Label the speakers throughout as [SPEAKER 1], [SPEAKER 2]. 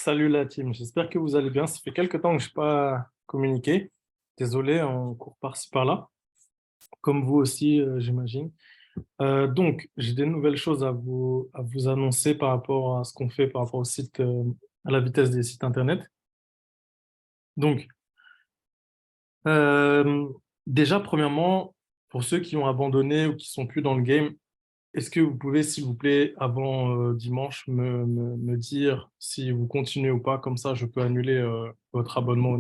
[SPEAKER 1] Salut la team, j'espère que vous allez bien. Ça fait quelques temps que je n'ai pas communiqué. Désolé, on court par-ci par-là, comme vous aussi, j'imagine. Donc, j'ai des nouvelles choses à vous annoncer par rapport à ce qu'on fait, par rapport au site, à la vitesse des sites Internet. Donc, euh, déjà, premièrement, pour ceux qui ont abandonné ou qui sont plus dans le game, est-ce que vous pouvez, s'il vous plaît, avant dimanche, me dire si vous continuez ou pas? Comme ça, je peux annuler votre abonnement au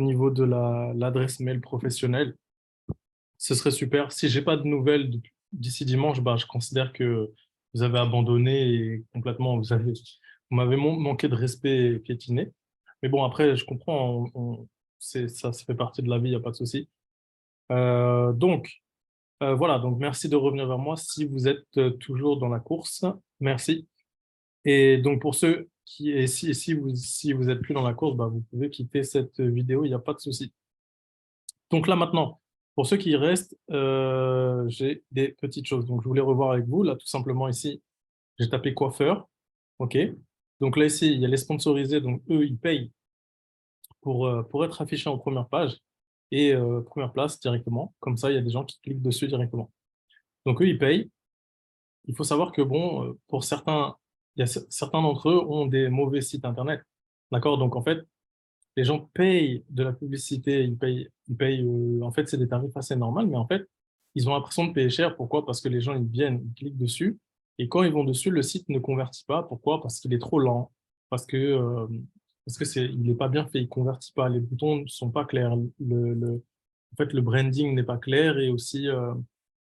[SPEAKER 1] niveau de l'adresse mail professionnelle. Ce serait super. Si j'ai pas de nouvelles d'ici dimanche, bah, je considère que vous avez abandonné et complètement, vous m'avez manqué de respect et piétiné. Mais bon, après, je comprends, ça fait partie de la vie, il n'y a pas de souci. Donc, voilà, donc merci de revenir vers moi si vous êtes toujours dans la course. Merci. Et donc, pour ceux et si vous êtes plus dans la course, bah, vous pouvez quitter cette vidéo, il n'y a pas de souci. Donc là maintenant, pour ceux qui y restent, j'ai des petites choses. Donc je voulais revoir avec vous. Là, tout simplement ici, j'ai tapé coiffeur. OK. Donc là ici, il y a les sponsorisés. Donc eux, ils payent pour être affichés en première page et première place directement. Comme ça, il y a des gens qui cliquent dessus directement. Donc eux, ils payent. Il faut savoir que bon, pour certains, certains d'entre eux ont des mauvais sites internet. D'accord? Donc en fait, les gens payent de la publicité, ils payent, en fait, c'est des tarifs assez normaux, mais en fait, ils ont l'impression de payer cher. Pourquoi? Parce que les gens, ils viennent, ils cliquent dessus, et quand ils vont dessus, le site ne convertit pas. Pourquoi? Parce qu'il est trop lent, parce que, euh, il n'est pas bien fait, il convertit pas, les boutons ne sont pas clairs, en fait, le branding n'est pas clair, et aussi,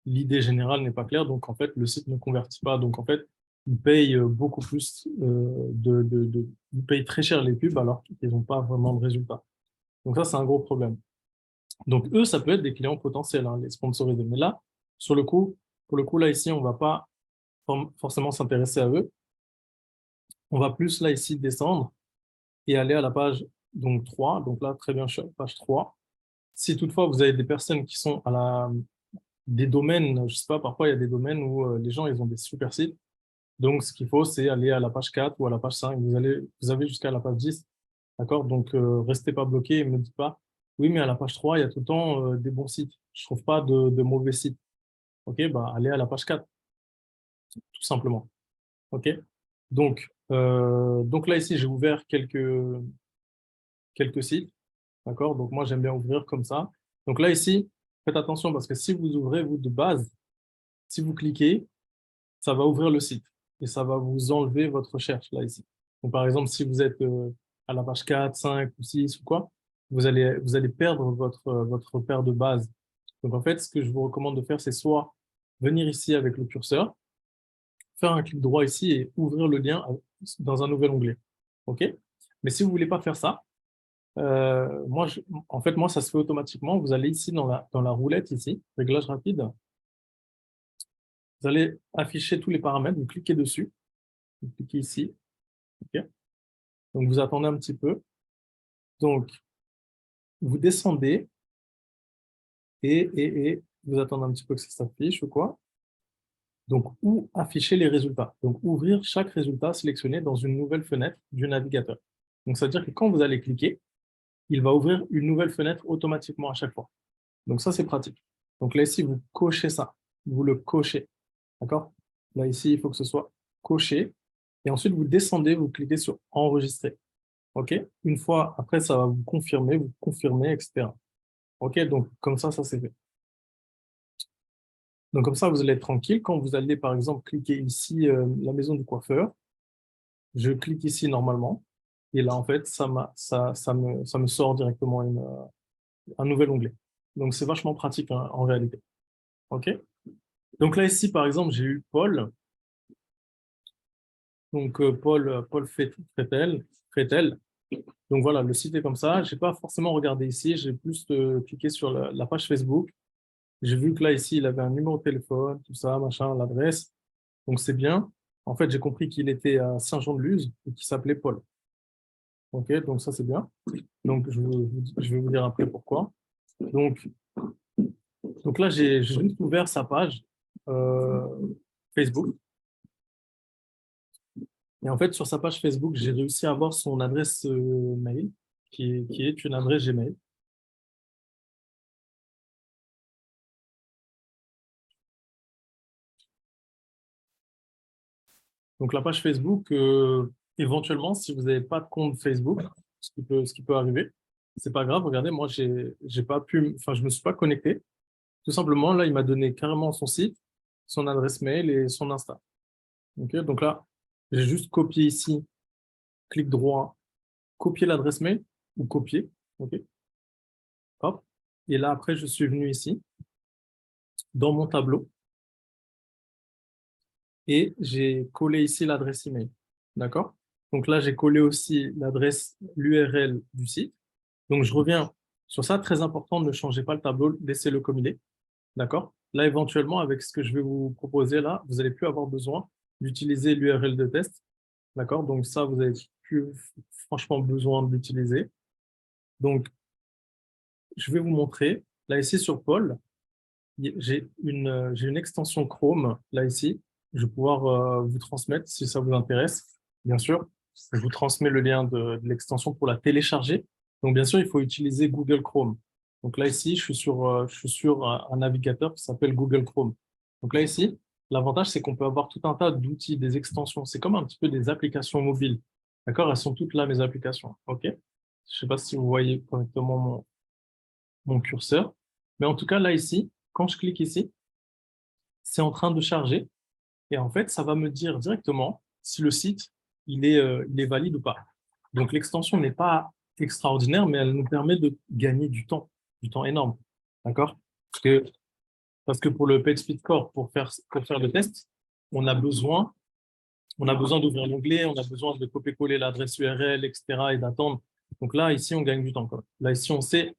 [SPEAKER 1] l'idée générale n'est pas claire, donc en fait, le site ne convertit pas. Donc en fait, ils payent beaucoup plus ils payent très cher les pubs alors qu'ils n'ont pas vraiment de résultats. Donc ça, c'est un gros problème. Donc eux, ça peut être des clients potentiels, hein, les sponsorisés. Mais là, sur le coup, pour le coup, là, ici, on va pas forcément s'intéresser à eux. On va plus, là, ici, descendre et aller à la page donc 3. Donc là, très bien, je suis à la page 3. Si toutefois, vous avez des personnes qui sont des domaines, je sais pas, parfois, il y a des domaines où les gens, ils ont des super sites. Donc, ce qu'il faut, c'est aller à la page 4 ou à la page 5. Vous avez jusqu'à la page 10. D'accord? Donc, restez pas bloqué et ne me dites pas, oui, mais à la page 3 il y a tout le temps des bons sites. Je trouve pas de mauvais sites. OK? Bah, allez à la page 4 tout simplement. OK? Donc là, ici, j'ai ouvert quelques sites. D'accord? Donc, moi, j'aime bien ouvrir comme ça. Donc là, ici, faites attention parce que si vous ouvrez, vous, de base, si vous cliquez, ça va ouvrir le site et ça va vous enlever votre recherche là ici. Donc, par exemple, si vous êtes à la page 4, 5 ou 6 ou quoi, vous allez perdre votre paire de base. Donc, en fait, ce que je vous recommande de faire, c'est soit venir ici avec le curseur, faire un clic droit ici et ouvrir le lien dans un nouvel onglet. OK? Mais si vous voulez pas faire ça, en fait, moi, ça se fait automatiquement. Vous allez ici dans la roulette ici, réglage rapide. Vous allez afficher tous les paramètres, vous cliquez dessus, vous cliquez ici. OK? Donc, vous attendez un petit peu. Donc, vous descendez et vous attendez un petit peu que ça s'affiche ou quoi. Donc, où afficher les résultats. Donc, ouvrir chaque résultat sélectionné dans une nouvelle fenêtre du navigateur. Donc, ça veut dire que quand vous allez cliquer, il va ouvrir une nouvelle fenêtre automatiquement à chaque fois. Donc, ça, c'est pratique. Donc, là, ici, vous cochez ça. Vous le cochez. D'accord? Là, ici, il faut que ce soit coché. Et ensuite, vous descendez, vous cliquez sur enregistrer. OK? Une fois, après, ça va vous confirmez, etc. OK? Donc, comme ça c'est fait. Donc, comme ça, vous allez être tranquille. Quand vous allez, par exemple, cliquer ici, la maison du coiffeur, je clique ici normalement. Et là, en fait, ça me sort directement un nouvel onglet. Donc, c'est vachement pratique hein, en réalité. OK? Donc là, ici, par exemple, j'ai eu Paul. Donc, Paul Fretel. Donc, voilà, le site est comme ça. Je n'ai pas forcément regardé ici. J'ai plus cliqué sur la page Facebook. J'ai vu que là, ici, il avait un numéro de téléphone, tout ça, machin, l'adresse. Donc, c'est bien. En fait, j'ai compris qu'il était à Saint-Jean-de-Luz et qu'il s'appelait Paul. OK, donc ça, c'est bien. Donc, je vais vous dire après pourquoi. Donc, donc là, j'ai juste ouvert sa page euh, Facebook. Et en fait, sur sa page Facebook, j'ai réussi à avoir son adresse mail, qui est une adresse Gmail. Donc la page Facebook, éventuellement, si vous n'avez pas de compte Facebook, ce qui peut arriver, c'est pas grave. Regardez, moi, j'ai pas pu, enfin, je me suis pas connecté. Tout simplement, là, il m'a donné carrément son site, son adresse mail et son Insta. Ok, donc là, j'ai juste copié ici, clic droit, copier l'adresse mail ou copier. Ok, hop. Et là, après, je suis venu ici, dans mon tableau, et j'ai collé ici l'adresse email. D'accord? Donc là, j'ai collé aussi l'adresse, l'URL du site. Donc, je reviens sur ça. Très important, ne changez pas le tableau, laissez-le comme il est. D'accord? Là, éventuellement, avec ce que je vais vous proposer là, vous n'allez plus avoir besoin d'utiliser l'URL de test. D'accord? Donc, ça, vous n'avez plus franchement besoin de l'utiliser. Donc, je vais vous montrer. Là, ici, sur Paul, j'ai une extension Chrome, là, ici. Je vais pouvoir vous transmettre si ça vous intéresse. Bien sûr, je vous transmets le lien de l'extension pour la télécharger. Donc, bien sûr, il faut utiliser Google Chrome. Donc là, ici, je suis sur un navigateur qui s'appelle Google Chrome. Donc là, ici, l'avantage, c'est qu'on peut avoir tout un tas d'outils, des extensions. C'est comme un petit peu des applications mobiles. D'accord? Elles sont toutes là, mes applications. OK? Je ne sais pas si vous voyez correctement mon curseur. Mais en tout cas, là, ici, quand je clique ici, c'est en train de charger. Et en fait, ça va me dire directement si le site, il est valide ou pas. Donc, l'extension n'est pas extraordinaire, mais elle nous permet de gagner du temps énorme. D'accord? Parce que pour le PageSpeed Core, pour faire le test, on a besoin, on a besoin d'ouvrir l'onglet, on a besoin de copier-coller l'adresse URL, etc. et d'attendre. Donc là, ici, on gagne du temps, quoi. Là, ici, on sait.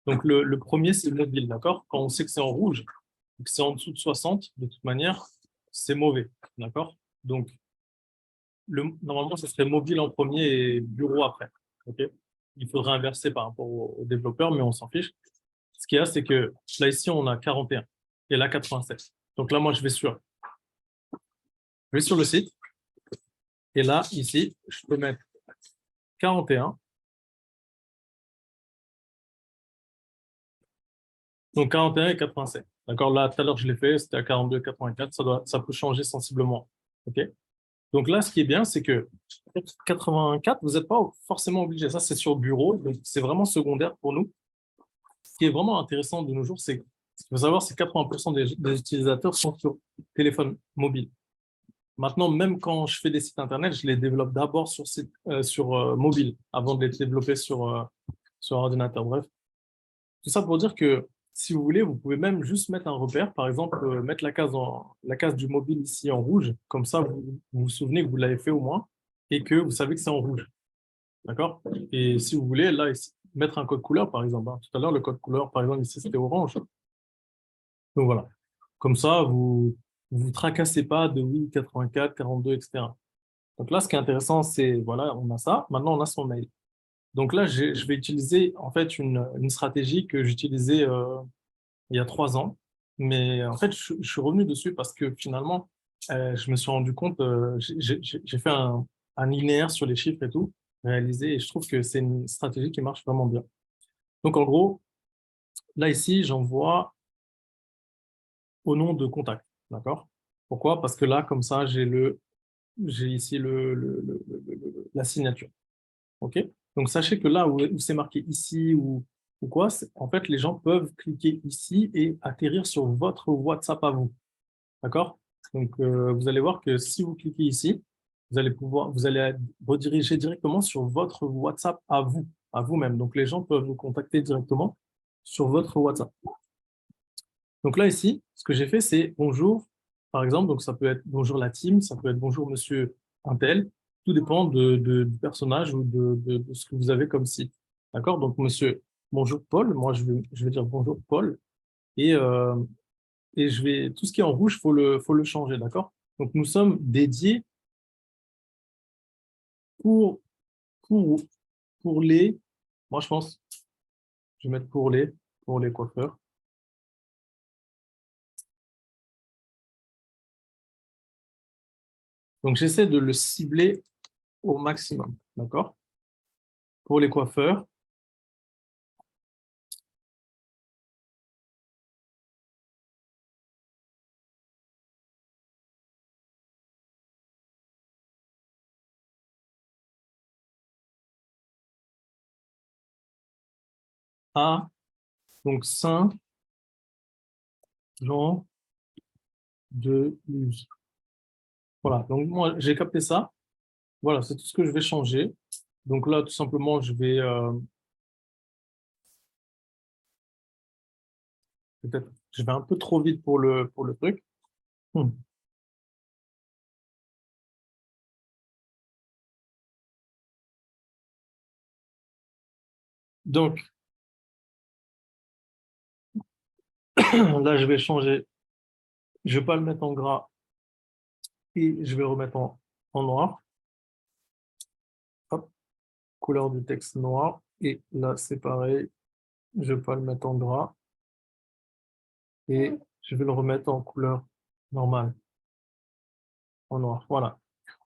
[SPEAKER 1] Donc, le premier, c'est le mobile, d'accord? Quand on sait que c'est en rouge, que c'est en dessous de 60, de toute manière, c'est mauvais, d'accord? Donc, normalement, ce serait mobile en premier et bureau après. Ok. Il faudrait inverser par rapport aux développeurs, mais on s'en fiche. Ce qu'il y a, c'est que là, ici, on a 41 et là, 87. Donc là, moi, je vais sur le site et là, ici, je peux mettre 41. Donc 41 et 87. D'accord? Là, tout à l'heure, je l'ai fait, c'était à 42 et 84. Ça peut changer sensiblement. Ok? Donc là, ce qui est bien, c'est que 84, vous n'êtes pas forcément obligé. Ça, c'est sur bureau, donc c'est vraiment secondaire pour nous. Ce qui est vraiment intéressant de nos jours, c'est ce qu'il faut savoir, c'est que 80% des utilisateurs sont sur téléphone mobile. Maintenant, même quand je fais des sites internet, je les développe d'abord sur mobile avant de les développer sur ordinateur. Bref, tout ça pour dire que si vous voulez, vous pouvez même juste mettre un repère, par exemple, mettre la case du mobile ici en rouge, comme ça vous souvenez que vous l'avez fait au moins et que vous savez que c'est en rouge. D'accord? Et si vous voulez, là, ici, mettre un code couleur, par exemple. Hein. Tout à l'heure, le code couleur, par exemple, ici, c'était orange. Donc voilà. Comme ça, vous tracassez pas de oui, 84, 42, etc. Donc là, ce qui est intéressant, c'est, voilà, on a ça. Maintenant, on a son mail. Donc là, je vais utiliser, en fait, une stratégie que j'utilisais il y a 3 ans. Mais en fait, je suis revenu dessus parce que finalement, je me suis rendu compte, j'ai fait un linéaire sur les chiffres et tout, réalisé, et je trouve que c'est une stratégie qui marche vraiment bien. Donc en gros, là ici, j'envoie au nom de contact, d'accord? Pourquoi? Parce que là, comme ça, j'ai ici la signature, ok? Donc sachez que là où c'est marqué ici ou quoi, en fait, les gens peuvent cliquer ici et atterrir sur votre WhatsApp à vous. D'accord? Donc, vous allez voir que si vous cliquez ici, vous allez être redirigé directement sur votre WhatsApp à vous-même. Donc, les gens peuvent vous contacter directement sur votre WhatsApp. Donc là, ici, ce que j'ai fait, c'est bonjour, par exemple. Donc, ça peut être bonjour la team, ça peut être bonjour monsieur Intel. Tout dépend du personnage ou de ce que vous avez comme site. D'accord? Donc, monsieur, bonjour Paul. Moi, je vais dire bonjour Paul. Et, euh, et tout ce qui est en rouge, faut le changer, d'accord? Donc, nous sommes dédiés pour, pour, pour les, moi, je pense, je vais mettre pour les coiffeurs. Donc, j'essaie de le cibler au maximum. D'accord? Pour les coiffeurs, A, donc Saint-Jean de Luz. Voilà, donc moi j'ai capté ça. Voilà, c'est tout ce que je vais changer. Donc là, tout simplement, peut-être, je vais un peu trop vite pour le truc. Hmm. Donc là, je vais changer. Je vais pas le mettre en gras et je vais le remettre en noir. Hop, couleur du texte noir. Et là, c'est pareil. Je vais pas le mettre en gras et je vais le remettre en couleur normale, en noir. Voilà.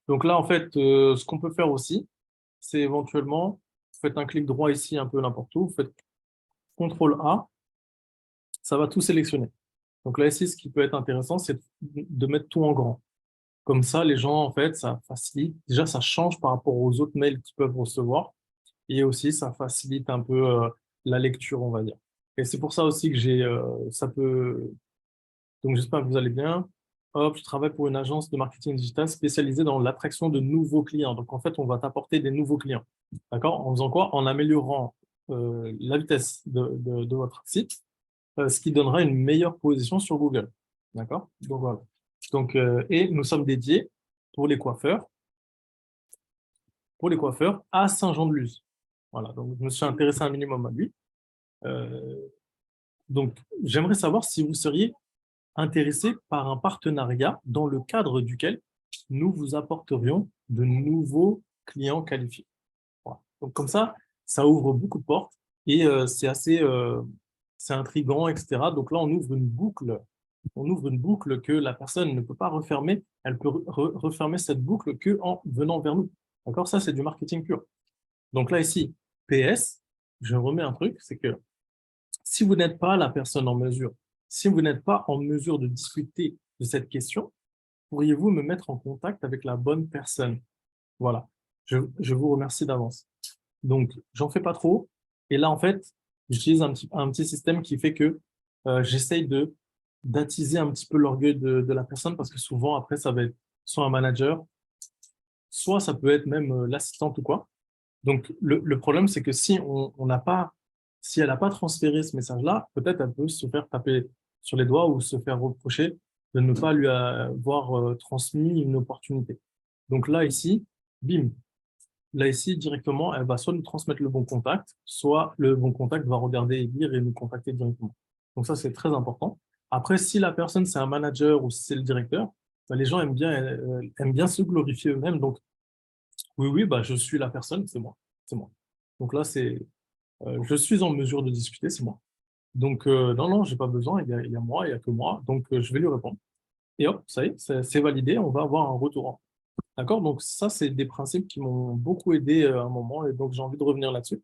[SPEAKER 1] Donc là, en fait, ce qu'on peut faire aussi, c'est éventuellement, vous faites un clic droit ici, un peu n'importe où, vous faites CTRL A, ça va tout sélectionner. Donc là, ici, ce qui peut être intéressant, c'est de mettre tout en grand. Comme ça, les gens, en fait, ça facilite. Déjà, ça change par rapport aux autres mails qu'ils peuvent recevoir. Et aussi, ça facilite un peu la lecture, on va dire. Et c'est pour ça aussi que ça peut. Donc, j'espère que vous allez bien. Hop, je travaille pour une agence de marketing digital spécialisée dans l'attraction de nouveaux clients. Donc, en fait, on va t'apporter des nouveaux clients. D'accord? En faisant quoi? En améliorant la vitesse de votre site, ce qui donnera une meilleure position sur Google. D'accord? Donc, voilà. Donc, et nous sommes dédiés pour les coiffeurs, à Saint-Jean-de-Luz. Voilà. Donc, je me suis intéressé un minimum à lui. Euh, donc, j'aimerais savoir si vous seriez intéressé par un partenariat dans le cadre duquel nous vous apporterions de nouveaux clients qualifiés. Voilà. Donc comme ça ouvre beaucoup de portes et c'est intriguant, etc. Donc là, on ouvre une boucle que la personne ne peut pas refermer. Elle peut refermer cette boucle que en venant vers nous. D'accord? Ça, c'est du marketing pur. Donc là, ici, PS, je remets un truc, c'est que si vous n'êtes pas la personne en mesure, si vous n'êtes pas en mesure de discuter de cette question, pourriez-vous me mettre en contact avec la bonne personne? Voilà. Je vous remercie d'avance. Donc, j'en fais pas trop. Et là, en fait, j'utilise un petit système qui fait que j'essaye d'attiser un petit peu l'orgueil de la personne parce que souvent, après, ça va être soit un manager, soit ça peut être même l'assistante ou quoi. Donc, le problème, c'est que si elle n'a pas transféré ce message-là, peut-être elle peut se faire taper sur les doigts ou se faire reprocher de ne pas lui avoir transmis une opportunité. Donc là, ici, bim. Là, ici, directement, elle va soit nous transmettre le bon contact, soit le bon contact va regarder et lire et nous contacter directement. Donc ça, c'est très important. Après, si la personne, c'est un manager ou si c'est le directeur, bah, les gens aiment bien se glorifier eux-mêmes. Donc, oui, oui, bah, je suis la personne, c'est moi. C'est moi. Donc là, je suis en mesure de discuter, c'est moi. Donc, non, non, j'ai pas besoin, il y a moi, il y a que moi. Donc, je vais lui répondre. Et hop, ça y est, c'est validé, on va avoir un retour. D'accord? Donc, ça, c'est des principes qui m'ont beaucoup aidé à un moment et donc j'ai envie de revenir là-dessus.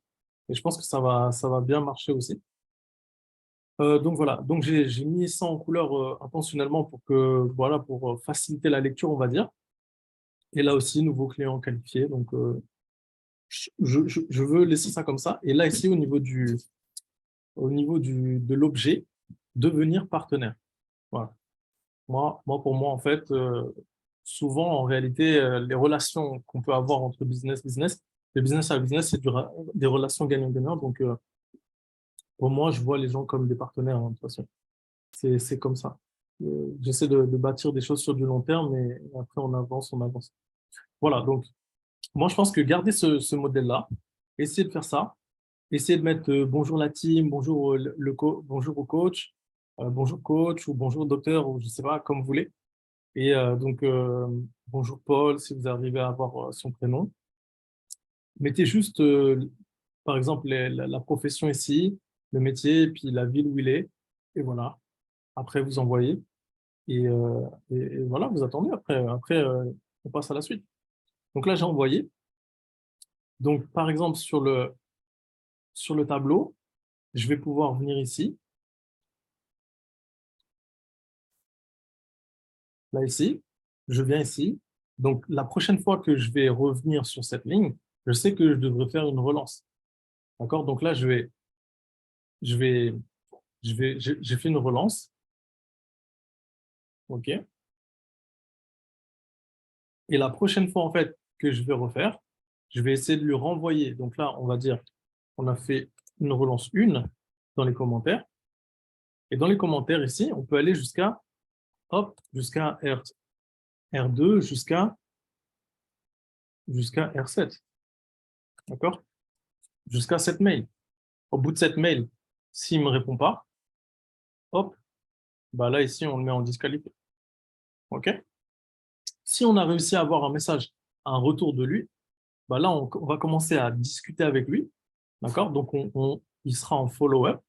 [SPEAKER 1] Et je pense que ça va bien marcher aussi. Donc voilà, donc j'ai mis ça en couleur intentionnellement pour voilà, pour faciliter la lecture, on va dire. Et là aussi, nouveau client qualifié. Donc, je veux laisser ça comme ça. Et là, ici, au niveau de l'objet, devenir partenaire. Voilà. Pour moi, en fait, souvent, en réalité, les relations qu'on peut avoir entre business, le business à business, c'est des relations gagnant-gagnant. Donc, pour moi, je vois les gens comme des partenaires, hein, de toute façon. C'est comme ça. J'essaie de bâtir des choses sur du long terme, et après, on avance, on avance. Voilà, donc, moi, je pense que garder ce modèle-là, essayer de faire ça, essayer de mettre bonjour la team, bonjour, bonjour au coach, bonjour coach, ou bonjour docteur, ou je sais pas, comme vous voulez. Et donc, bonjour Paul, si vous arrivez à avoir son prénom. Mettez juste, par exemple, la profession ici, le métier, puis la ville où il est. Et voilà. Après, vous envoyez. Et voilà, vous attendez. Après on passe à la suite. Donc là, j'ai envoyé. Donc, par exemple, sur le tableau, je vais pouvoir venir ici, là, ici, je viens ici. Donc, la prochaine fois que je vais revenir sur cette ligne, je sais que je devrais faire une relance. D'accord? Donc là, je vais, j'ai fait une relance. OK? Et la prochaine fois, en fait, que je vais refaire, je vais essayer de lui renvoyer. Donc là, on va dire, on a fait une relance 1 dans les commentaires. Et dans les commentaires ici, on peut aller jusqu'à, hop, jusqu'à R2, jusqu'à R7. D'accord? Jusqu'à cette mail. Au bout de cette mail, s'il ne me répond pas, hop, bah là, ici, on le met en disqualifié. OK? Si on a réussi à avoir un message, un retour de lui, bah là, on va commencer à discuter avec lui. D'accord? Donc, il sera en follow-up.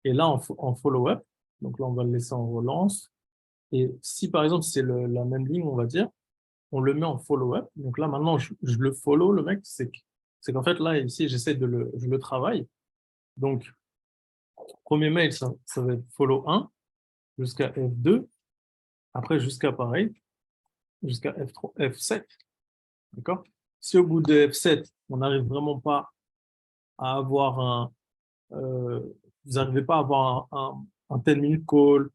[SPEAKER 1] Et là, en follow-up, donc là, on va le laisser en relance. Et si, par exemple, c'est la même ligne, on va dire, on le met en follow-up. Donc là, maintenant, je le follow, le mec, c'est qu'en fait, là, ici, je le travaille. Donc, premier mail, ça va être follow 1 jusqu'à F2, après jusqu'à pareil, jusqu'à F3, F7. D'accord? Si au bout de F7, on n'arrive vraiment pas à avoir euh, vous n'arrivez pas à avoir un 10 minutes call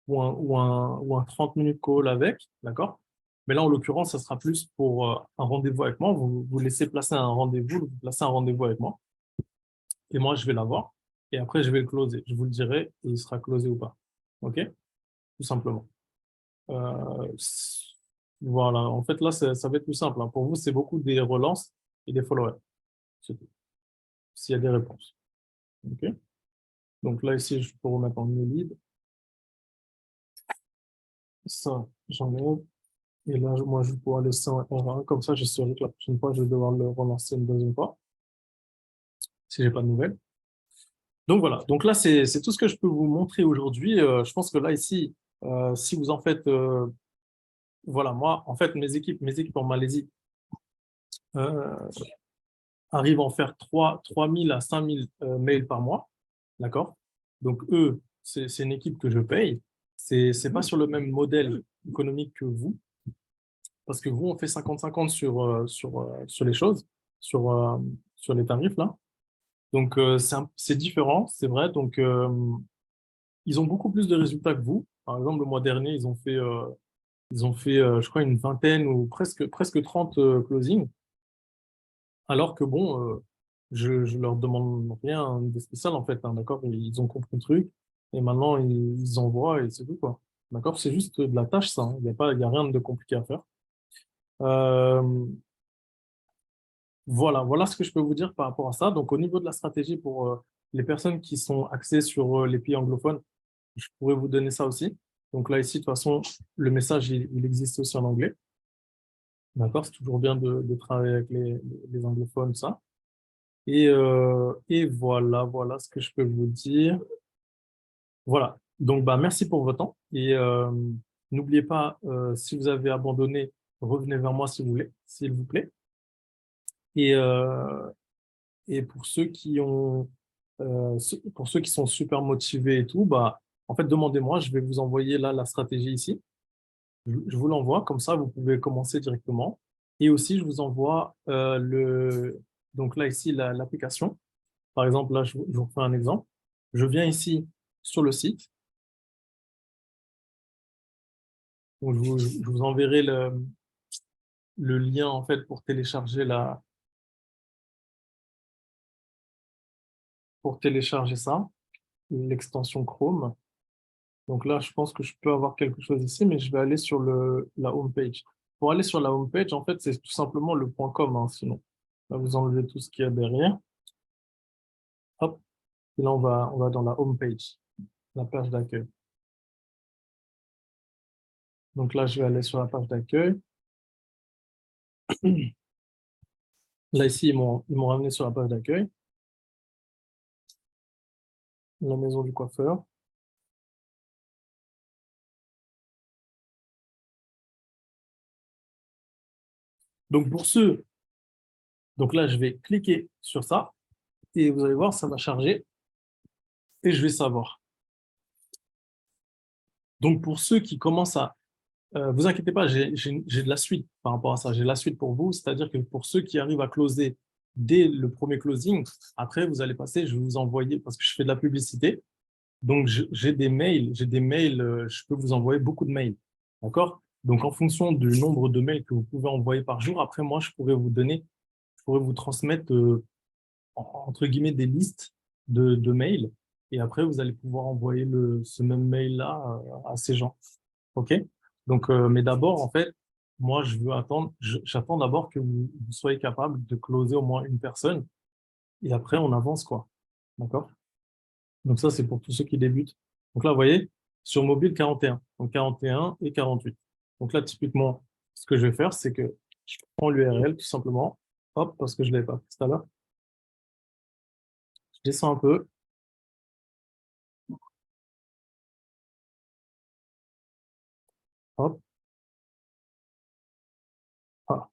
[SPEAKER 1] ou un 30 minutes call avec, d'accord? Mais là, en l'occurrence, ça sera plus pour un rendez-vous avec moi. Vous laissez placer un rendez-vous, vous placez un rendez-vous avec moi, et moi, je vais l'avoir. Et après, je vais le closer. Je vous le dirai, et il sera closé ou pas. OK? Tout simplement. Voilà. En fait, là, ça va être plus simple, hein. Pour vous, c'est beaucoup des relances et des follow-up. C'est tout. S'il y a des réponses. OK? Donc là, ici, je peux remettre en new lead. Ça, j'enlève. Et là, moi, je vais pouvoir laisser un R1. Comme ça, je saurai que la prochaine fois, je vais devoir le relancer une deuxième fois, si j'ai pas de nouvelles. Donc voilà. Donc là, c'est tout ce que je peux vous montrer aujourd'hui. Je pense que là, ici, si vous en faites, voilà, moi, en fait, mes équipes en Malaisie euh, arrivent à en faire 3000 à 5000 mails par mois. D'accord? Donc eux, c'est une équipe que je paye. C'est pas sur le même modèle économique que vous, parce que vous, on fait 50-50 sur les choses, sur, euh, sur les tarifs là. Donc, c'est différent, c'est vrai. Donc, ils ont beaucoup plus de résultats que vous. Par exemple, le mois dernier, ils ont fait je crois, une vingtaine ou presque 30 closings. Alors que bon, je leur demande rien de spécial en fait, hein, d'accord? Ils ont compris le truc et maintenant ils envoient et c'est tout quoi. D'accord? C'est juste de la tâche ça, hein. Il y a rien de compliqué à faire. Euh, voilà ce que je peux vous dire par rapport à ça. Donc, au niveau de la stratégie pour les personnes qui sont axées sur les pays anglophones, je pourrais vous donner ça aussi. Donc là, ici, de toute façon, le message, il existe aussi en anglais. D'accord? C'est toujours bien de travailler avec les anglophones, ça. Et voilà ce que je peux vous dire. Voilà. Donc, bah, merci pour votre temps. Et n'oubliez pas, si vous avez abandonné, revenez vers moi si vous voulez, s'il vous plaît. Et, pour ceux qui ont, pour ceux qui sont super motivés et tout, bah, en fait, demandez-moi, je vais vous envoyer là la stratégie ici. Je vous l'envoie, comme ça, vous pouvez commencer directement. Et aussi, je vous envoie donc là, ici, l'application. Par exemple, là, je vous fais un exemple. Je viens ici sur le site. Donc, je vous enverrai le lien, en fait, pour télécharger ça, l'extension Chrome. Donc là, je pense que je peux avoir quelque chose ici, mais je vais aller sur la home page. Pour aller sur la home page, en fait, c'est tout simplement le .com, hein, sinon. Là, vous enlevez tout ce qu'il y a derrière. Hop. Et là, on va dans la home page, la page d'accueil. Donc là, je vais aller sur la page d'accueil. Là, ici, ils m'ont ramené sur la page d'accueil, la maison du coiffeur. Donc, pour ceux Donc là, je vais cliquer sur ça et vous allez voir, ça va charger et je vais savoir. Donc pour ceux qui commencent à... vous inquiétez pas, j'ai de la suite par rapport à ça. J'ai la suite pour vous, c'est-à-dire que pour ceux qui arrivent à closer dès le premier closing, après, vous allez passer, je vais vous envoyer, parce que je fais de la publicité, donc j'ai des mails, je peux vous envoyer beaucoup de mails. D'accord? Donc en fonction du nombre de mails que vous pouvez envoyer par jour, après moi, je pourrais vous transmettre, entre guillemets, des listes de mails. Et après, vous allez pouvoir envoyer ce même mail-là à ces gens. OK? Donc, mais d'abord, en fait, moi, je veux attendre, j'attends d'abord que vous soyez capable de closer au moins une personne. Et après, on avance, quoi. D'accord? Donc ça, c'est pour tous ceux qui débutent. Donc là, vous voyez, sur mobile, 41. Donc 41 et 48. Donc là, typiquement, ce que je vais faire, c'est que je prends l'URL tout simplement. Hop, parce que je ne l'avais pas fait tout à l'heure. Je descends un peu. Hop. Ah.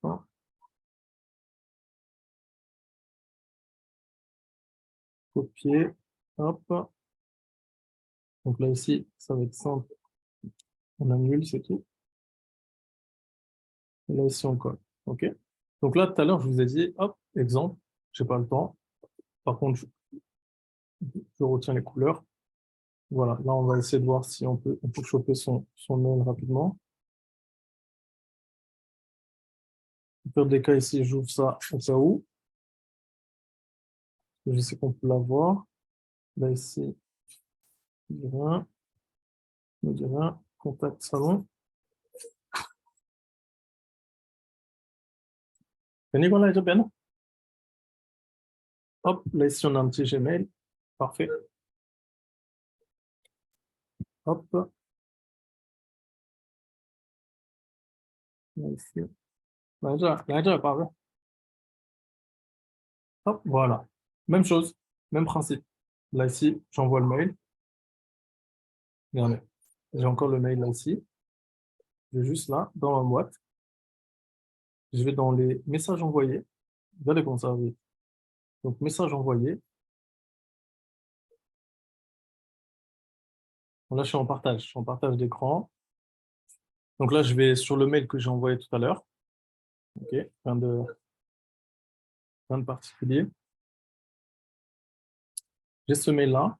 [SPEAKER 1] Hop. Copier. Hop. Donc là, ici, ça va être simple. On annule, c'est tout. Et là, ici, on colle. OK? Donc là, tout à l'heure, je vous ai dit, hop, exemple, je n'ai pas le temps. Par contre, je retiens les couleurs. Voilà, là, on va essayer de voir si on peut choper son mail rapidement. Au pire des cas, ici, j'ouvre ça au cas où. Je sais qu'on peut l'avoir. Là, ici, je dis rien. Je dis rien. Contact salon. Venez, voilà, je bien. Hop, là, ici, on a un petit Gmail. Parfait. Hop, là, ici. Là, déjà, parfait. Hop, voilà. Même chose, même principe. Là, ici, j'envoie le mail. Regardez, j'ai encore le mail là, ici. Je vais juste là, dans la boîte. Je vais dans les messages envoyés. Vous allez conserver. Donc, message envoyé. Bon, là, je suis en partage d'écran. Donc là, je vais sur le mail que j'ai envoyé tout à l'heure. OK, rien de particulier. J'ai ce mail-là.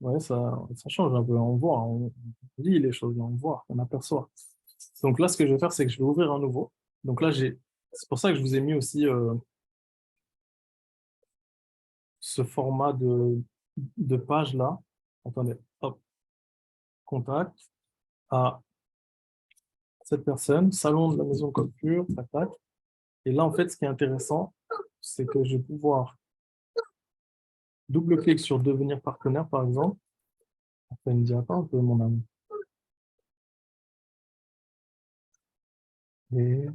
[SPEAKER 1] Ouais, ça change un peu. On voit, on lit les choses, on voit, on aperçoit. Donc là, ce que je vais faire, c'est que je vais ouvrir un nouveau. Donc là, c'est pour ça que je vous ai mis aussi ce format de page-là. Attendez, hop, contact à cette personne, salon de la maison Culture, tac, tac. Et là, en fait, ce qui est intéressant, c'est que je vais pouvoir double-clic sur devenir partenaire, par exemple. Ça me dit, attends un peu, mon ami. Et...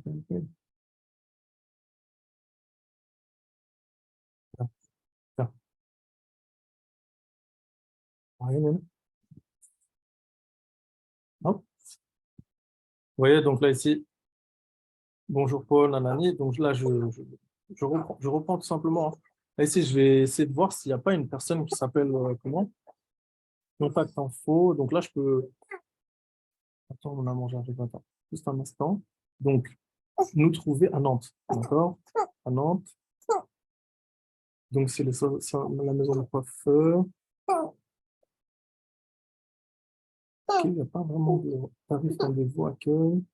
[SPEAKER 1] Tiens, rien, même. Hop. Vous voyez, donc là, ici, bonjour Paul, nanani. Donc là, je reprends tout simplement, hein. Là, ici, je vais essayer de voir s'il n'y a pas une personne qui s'appelle comment? Contact info. Donc là, je peux. Attends, on a mangé un truc, attends. Juste un instant. Donc, nous trouver à Nantes. D'accord? À Nantes. Donc, c'est la maison de coiffeur. Ok, il n'y a pas vraiment de tarif rendez-vous accueil.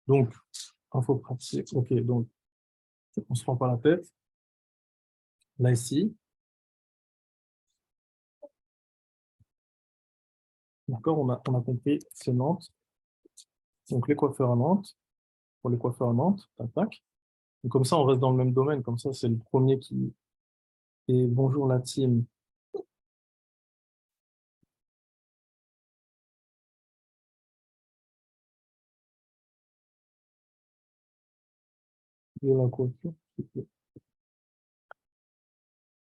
[SPEAKER 1] Donc, info pratique. Ok, donc, on ne se prend pas la tête. Là, ici. D'accord, on a compris, c'est Nantes. Donc, les coiffeurs à Nantes. Pour les coiffeurs à Nantes. Tac, tac. Donc, comme ça, on reste dans le même domaine. Comme ça, c'est le premier qui. Et bonjour la team. Et la coiffure.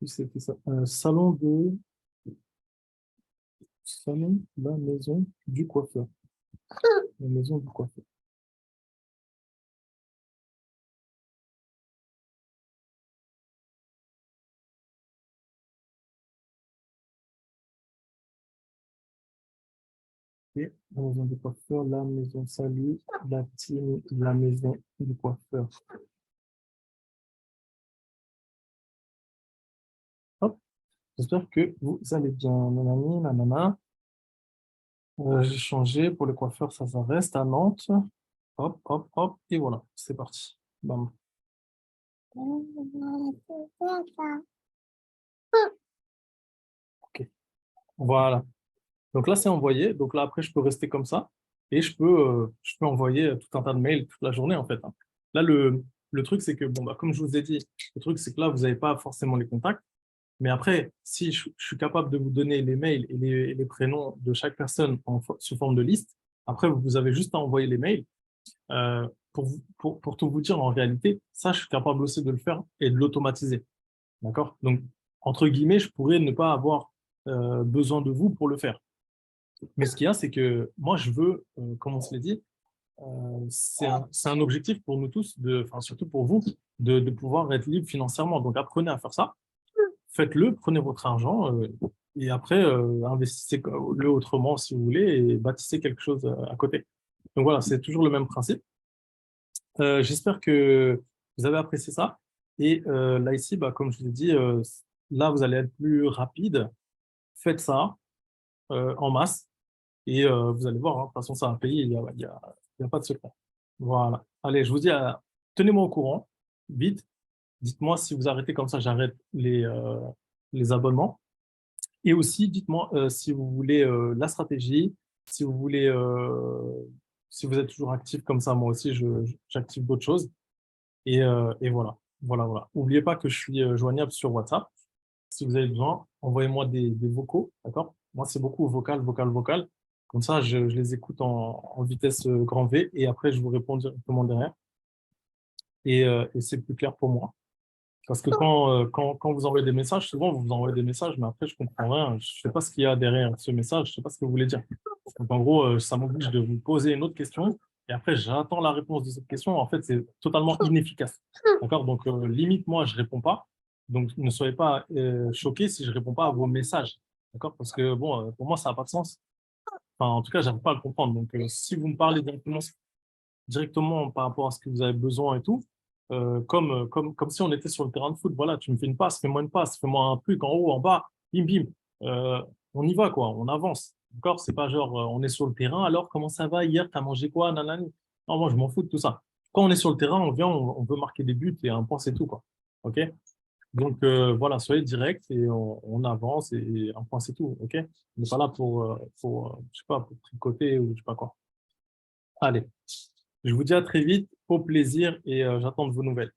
[SPEAKER 1] C'était ça. Salon de salon, la maison du coiffeur. La maison du coiffeur. Et la maison du coiffeur, la maison salut, la team, la maison du coiffeur. Hop, j'espère que vous allez bien. Nanani, nanana. J'ai changé pour le coiffeur, ça reste à Nantes. Hop, hop, hop, et voilà, c'est parti. Bam. Ok, voilà. Donc là, c'est envoyé. Donc là, après, je peux rester comme ça et je peux envoyer tout un tas de mails toute la journée, en fait, hein. Là, le truc, c'est que, bon, bah, comme je vous ai dit, le truc, c'est que là, vous n'avez pas forcément les contacts. Mais après, si je suis capable de vous donner les mails et les prénoms de chaque personne sous forme de liste, après, vous avez juste à envoyer les mails. Pour tout vous dire, en réalité, ça, je suis capable aussi de le faire et de l'automatiser. D'accord? Donc, entre guillemets, je pourrais ne pas avoir besoin de vous pour le faire. Mais ce qu'il y a, c'est que moi, je veux, comme on se l'est dit, c'est un objectif pour nous tous, enfin, surtout pour vous, de pouvoir être libre financièrement. Donc, apprenez à faire ça, faites-le, prenez votre argent et après, investissez-le autrement si vous voulez et bâtissez quelque chose à côté. Donc voilà, c'est toujours le même principe. J'espère que vous avez apprécié ça. Et là, ici, bah, comme je vous ai dit, là, vous allez être plus rapide. Faites ça en masse et vous allez voir, hein, de toute façon, c'est un pays, il y a pas de secret. Voilà. Allez, je vous dis, tenez-moi au courant, vite. Dites-moi si vous arrêtez comme ça, j'arrête les abonnements. Et aussi, dites-moi si vous voulez la stratégie, si vous voulez, si vous êtes toujours actif comme ça, moi aussi, j'active d'autres choses. Et voilà. Voilà, voilà. N'oubliez pas que je suis joignable sur WhatsApp. Si vous avez besoin, envoyez-moi des vocaux, d'accord? Moi, c'est beaucoup vocal, vocal, vocal. Comme ça, je les écoute en vitesse grand V et après, je vous réponds directement derrière. Et c'est plus clair pour moi. Parce que quand vous envoyez des messages, souvent, vous envoyez des messages, mais après, je comprends rien. Je sais pas ce qu'il y a derrière ce message. Je sais pas ce que vous voulez dire. Donc, en gros, ça m'oblige de vous poser une autre question. Et après, j'attends la réponse de cette question. En fait, c'est totalement inefficace. D'accord? Donc, limite, moi, je réponds pas. Donc, ne soyez pas choqués si je réponds pas à vos messages. D'accord? Parce que, bon, pour moi, ça n'a pas de sens. Enfin, en tout cas, j'arrive pas à le comprendre. Donc, si vous me parlez directement par rapport à ce que vous avez besoin et tout, comme si on était sur le terrain de foot. Voilà, tu me fais une passe, fais-moi une passe, fais-moi un truc en haut, en bas, bim, bim. On y va, quoi, on avance. D'accord? C'est pas genre, on est sur le terrain, alors comment ça va hier, t'as mangé quoi, nanani. Non, moi, je m'en fous de tout ça. Quand on est sur le terrain, on vient, on veut marquer des buts et un point, c'est tout, quoi. OK? Donc, voilà, soyez direct et on avance et un point, c'est tout. OK? On n'est pas là je sais pas, pour tricoter ou je sais pas quoi. Allez. Je vous dis à très vite, au plaisir et j'attends de vos nouvelles.